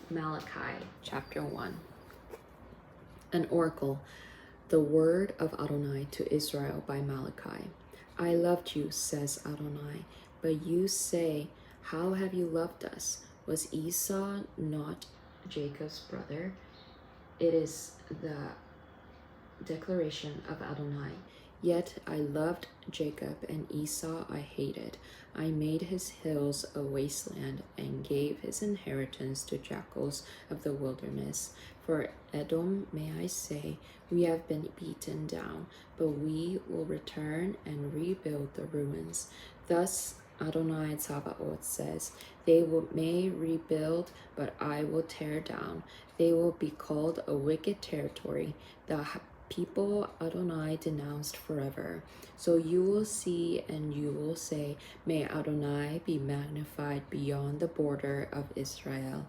Malachi chapter 1. An oracle, the word of Adonai to Israel by Malachi. I loved you, says Adonai, but you say, how have you loved us? Was Esau not Jacob's brother? It is the declaration of Adonai. Yet I loved Jacob, and Esau I hated. I made his hills a wasteland and gave his inheritance to jackals of the wilderness. For Edom, may I say, we have been beaten down, but we will return and rebuild the ruins. Thus Adonai Tsabaoth says, may rebuild, but I will tear down. They will be called a wicked territory, the people Adonai denounced forever. So you will see and you will say, may Adonai be magnified beyond the border of Israel.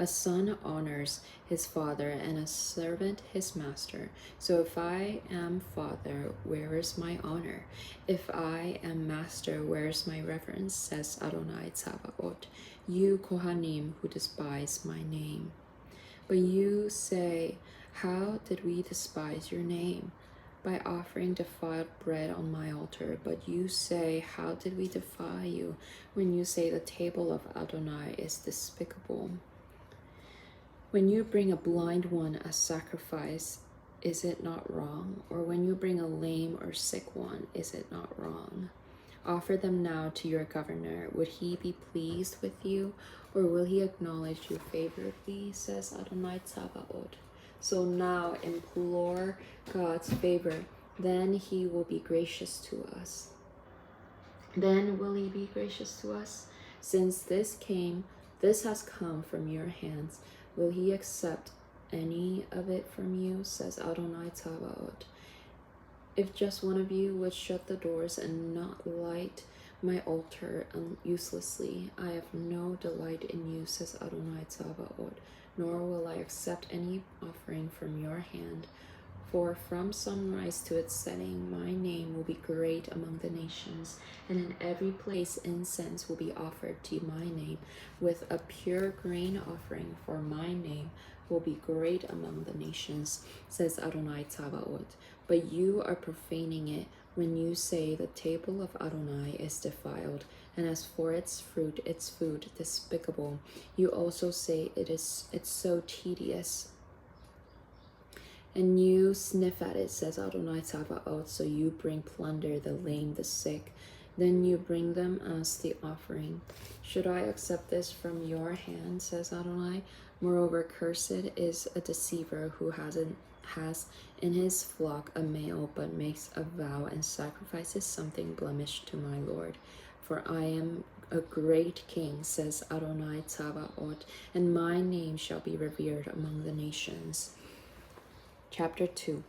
A son honors his father and a servant his master. So if I am father, where is my honor? If I am master, where is my reverence? Says Adonai Tsabaoth, you Kohanim who despise my name. But you say, how did we despise your name? By offering defiled bread on my altar. But you say, how did we defy you? When you say the table of Adonai is despicable. When you bring a blind one as sacrifice, is it not wrong? Or when you bring a lame or sick one, is it not wrong? Offer them now to your governor. Would he be pleased with you, or will he acknowledge you favorably, says Adonai Tsabaoth. So now implore God's favor, then he will be gracious to us. Then will he be gracious to us? Since this has come from your hands, will he accept any of it from you, says Adonai Tsabaoth. If just one of you would shut the doors and not light my altar uselessly, I have no delight in you, says Adonai Tsabaoth, nor will I accept any offering from your hand. For from sunrise to its setting, my name will be great among the nations, and in every place incense will be offered to my name, with a pure grain offering, for my name will be great among the nations, says Adonai Tsabaoth. But you are profaning it when you say the table of Adonai is defiled, and as for its food despicable. You also say it's so tedious, and you sniff at it, says Adonai Tsabaoth. So you bring plunder, the lame, the sick, then you bring them as the offering. Should I accept this from your hand, says Adonai? Moreover, cursed is a deceiver who has in his flock a male, but makes a vow and sacrifices something blemished to my Lord. For I am a great king, says Adonai Tsabaoth, and my name shall be revered among the nations. Chapter 2.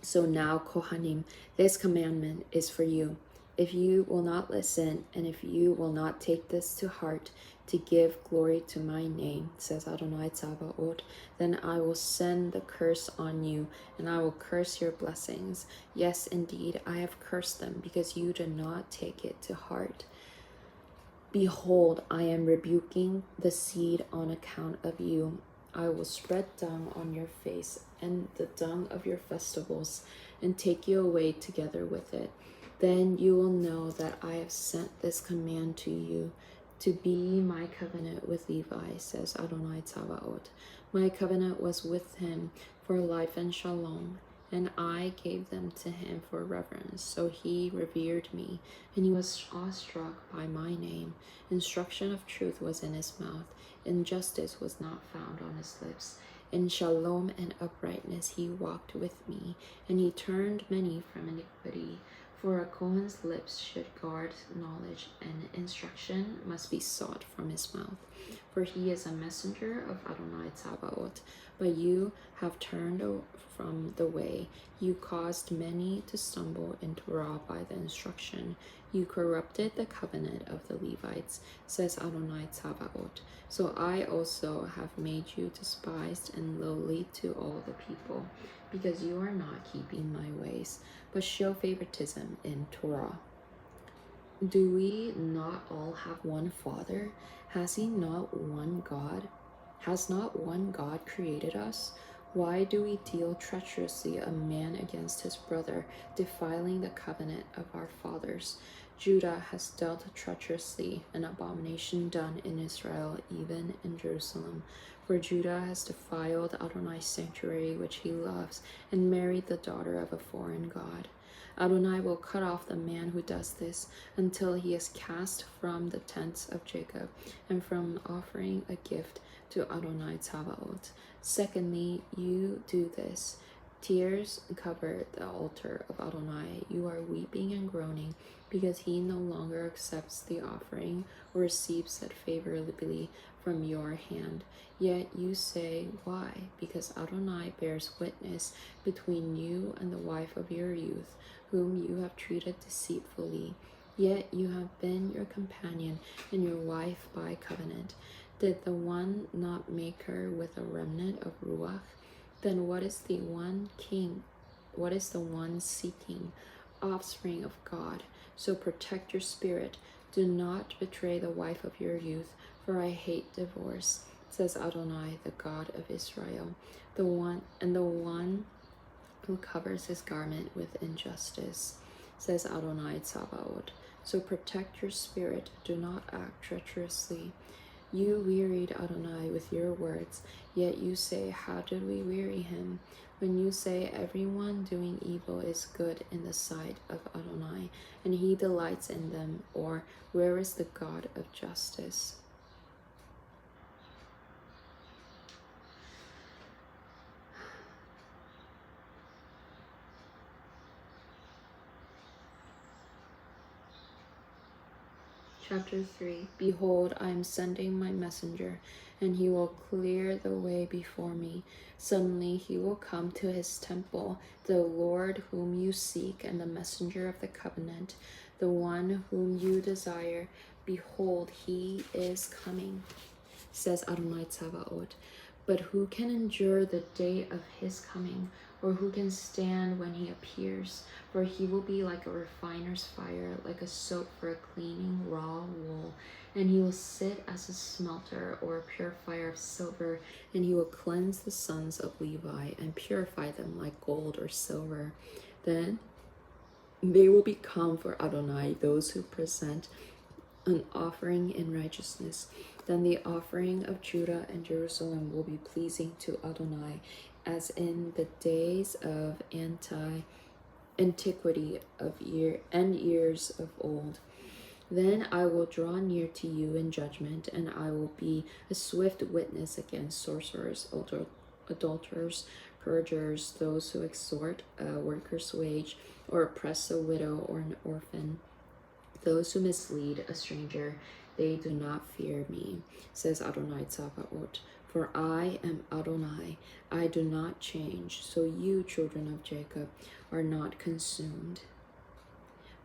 So now, Kohanim, this commandment is for you. If you will not listen, and if you will not take this to heart, to give glory to my name, says Adonai Tsabaoth, then I will send the curse on you, and I will curse your blessings. Yes, indeed, I have cursed them, because you did not take it to heart. Behold, I am rebuking the seed on account of you. I will spread dung on your face, and the dung of your festivals, and take you away together with it. Then you will know that I have sent this command to you, to be my covenant with Levi, says Adonai Tsabaoth. My covenant was with him for life and shalom, and I gave them to him for reverence. So he revered me, and he was awestruck by my name. Instruction of truth was in his mouth, and justice was not found on his lips. In shalom and uprightness he walked with me, and he turned many from iniquity. For a Kohen's lips should guard knowledge, and instruction must be sought from his mouth. For he is a messenger of Adonai Tsabaoth. But you have turned from the way. You caused many to stumble in Torah by the instruction. You corrupted the covenant of the Levites, says Adonai Tsabaoth. So I also have made you despised and lowly to all the people, because you are not keeping my ways, but show favoritism in Torah. Do we not all have one Father? Has he not one God? Has not one God created us? Why do we deal treacherously a man against his brother, defiling the covenant of our fathers? Judah has dealt treacherously, an abomination done in Israel, even in Jerusalem. For Judah has defiled Adonai's sanctuary which he loves, and married the daughter of a foreign god. Adonai will cut off the man who does this, until he is cast from the tents of Jacob, and from offering a gift to Adonai Tsabaoth. Secondly, you do this. Tears cover the altar of Adonai. You are weeping and groaning, because he no longer accepts the offering or receives it favorably from your hand. Yet you say, why? Because Adonai bears witness between you and the wife of your youth, whom you have treated deceitfully. Yet you have been your companion and your wife by covenant. Did the one not make her with a remnant of Ruach? Then what is the one king? What is the one seeking? Offspring of God. So protect your spirit. Do not betray the wife of your youth, for I hate divorce, says Adonai, the God of Israel, the one who covers his garment with injustice, says Adonai Tsabaoth. So protect your spirit. Do not act treacherously. You wearied Adonai with your words, yet you say, how did we weary him? When you say everyone doing evil is good in the sight of Adonai, and he delights in them, or where is the God of justice? Chapter 3. Behold, I am sending my messenger, and he will clear the way before me. Suddenly he will come to his temple, the Lord whom you seek, and the messenger of the covenant, the one whom you desire. Behold, he is coming, says Adonai Tsabaoth. But who can endure the day of his coming, or who can stand when he appears? For he will be like a refiner's fire, like a soap for cleaning raw wool. And he will sit as a smelter or a purifier of silver, and he will cleanse the sons of Levi and purify them like gold or silver. Then they will become for Adonai those who present an offering in righteousness. Then the offering of Judah and Jerusalem will be pleasing to Adonai, as in the days of antiquity of years of old. Then I will draw near to you in judgment, and I will be a swift witness against sorcerers, adulterers, perjurers, those who extort a worker's wage, or oppress a widow or an orphan, those who mislead a stranger. They do not fear me, says Adonai Tsabaoth. For I am Adonai, I do not change, so you, children of Jacob, are not consumed.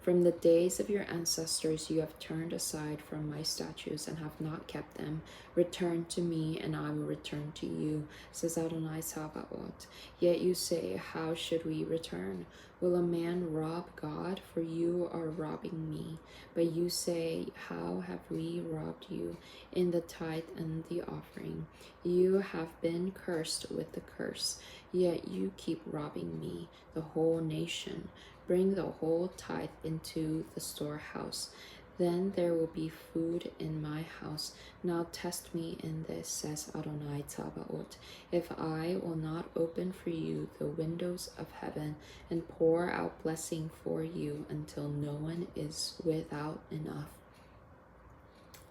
From the days of your ancestors you have turned aside from my statutes and have not kept them. Return to me, and I will return to you, says Adonai Tsabaoth. Yet you say, how should we return? Will a man rob God? For you are robbing me. But you say, how have we robbed you? In the tithe and the offering. You have been cursed with the curse, yet you keep robbing me, the whole nation. Bring the whole tithe into the storehouse. Then there will be food in my house. Now test me in this, says Adonai Tsabaoth. If I will not open for you the windows of heaven and pour out blessing for you until no one is without enough.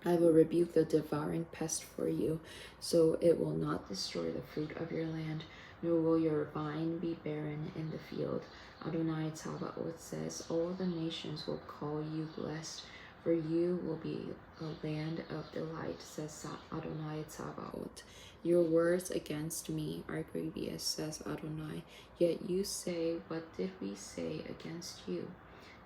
I will rebuke the devouring pest for you, so it will not destroy the fruit of your land, nor will your vine be barren in the field. Adonai Tsabaoth says, all the nations will call you blessed, for you will be a land of delight, says Adonai Tsabaoth. Your words against me are grievous, says Adonai. Yet you say, what did we say against you?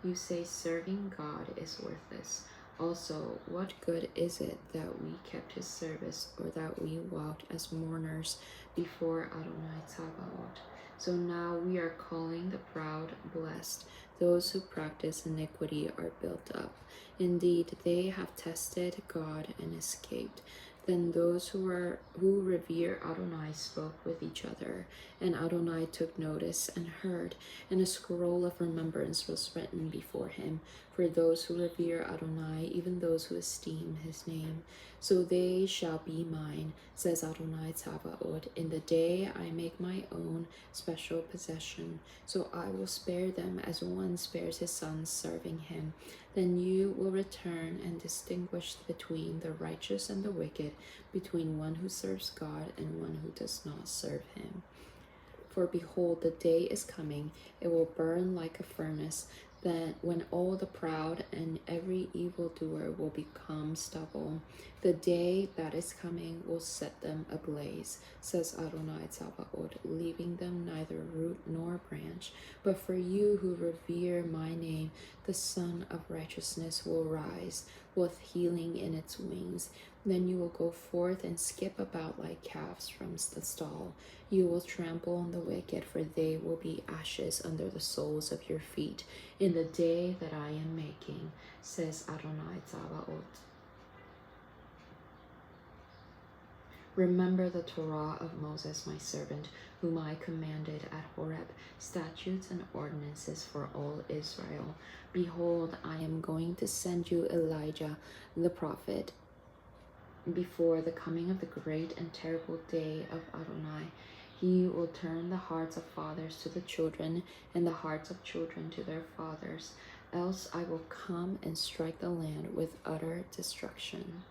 You say, serving God is worthless. Also, what good is it that we kept his service, or that we walked as mourners before Adonai Tsabaoth? So now we are calling the proud blessed. Those who practice iniquity are built up. Indeed, they have tested God and escaped. Then those who revere Adonai spoke with each other, and Adonai took notice and heard, and a scroll of remembrance was written before him for those who revere Adonai, even those who esteem his name. So they shall be mine, says Adonai Tsabaoth, in the day I make my own special possession. So I will spare them as one spares his sons serving him. Then you will return and distinguish between the righteous and the wicked, between one who serves God and one who does not serve him. For behold, the day is coming, it will burn like a furnace, that when all the proud and every evildoer will become stubble. The day that is coming will set them ablaze, says Adonai Tsabaoth, leaving them neither root nor branch. But for you who revere my name, the Sun of Righteousness will rise, with healing in its wings. Then you will go forth and skip about like calves from the stall. You will trample on the wicked, for they will be ashes under the soles of your feet in the day that I am making, says Adonai Tsabaoth. Remember the Torah of Moses, my servant, whom I commanded at Horeb, statutes and ordinances for all Israel. Behold, I am going to send you Elijah the prophet before the coming of the great and terrible day of Adonai. He will turn the hearts of fathers to the children, and the hearts of children to their fathers. Else I will come and strike the land with utter destruction.